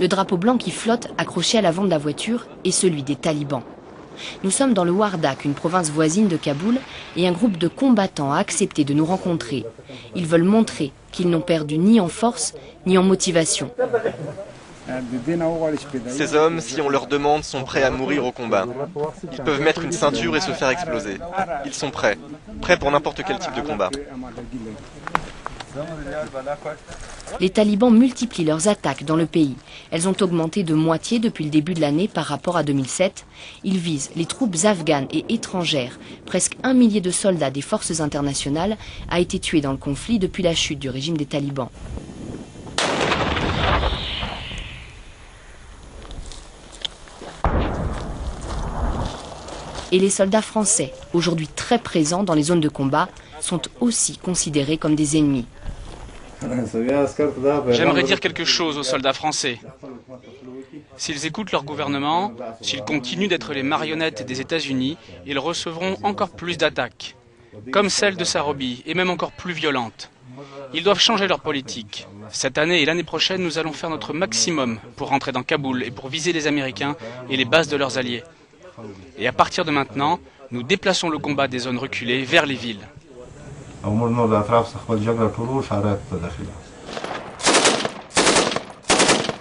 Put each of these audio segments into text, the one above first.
Le drapeau blanc qui flotte, accroché à l'avant de la voiture, est celui des talibans. Nous sommes dans le Wardak, une province voisine de Kaboul, et un groupe de combattants a accepté de nous rencontrer. Ils veulent montrer qu'ils n'ont perdu ni en force, ni en motivation. Ces hommes, si on leur demande, sont prêts à mourir au combat. Ils peuvent mettre une ceinture et se faire exploser. Ils sont prêts pour n'importe quel type de combat. Les talibans multiplient leurs attaques dans le pays. Elles ont augmenté de moitié depuis le début de l'année par rapport à 2007. Ils visent les troupes afghanes et étrangères. Presque 1 millier de soldats des forces internationales a été tué dans le conflit depuis la chute du régime des talibans. Et les soldats français, aujourd'hui très présents dans les zones de combat, sont aussi considérés comme des ennemis. J'aimerais dire quelque chose aux soldats français. S'ils écoutent leur gouvernement, s'ils continuent d'être les marionnettes des États-Unis, ils recevront encore plus d'attaques, comme celle de Sarobi, et même encore plus violentes. Ils doivent changer leur politique. Cette année et l'année prochaine, nous allons faire notre maximum pour rentrer dans Kaboul et pour viser les Américains et les bases de leurs alliés. Et à partir de maintenant, nous déplaçons le combat des zones reculées vers les villes.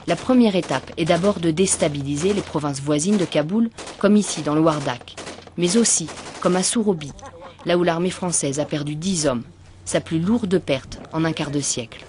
La première étape est d'abord de déstabiliser les provinces voisines de Kaboul, comme ici dans le Wardak, mais aussi comme à Sourobi, là où l'armée française a perdu 10 hommes, sa plus lourde perte en un quart de siècle.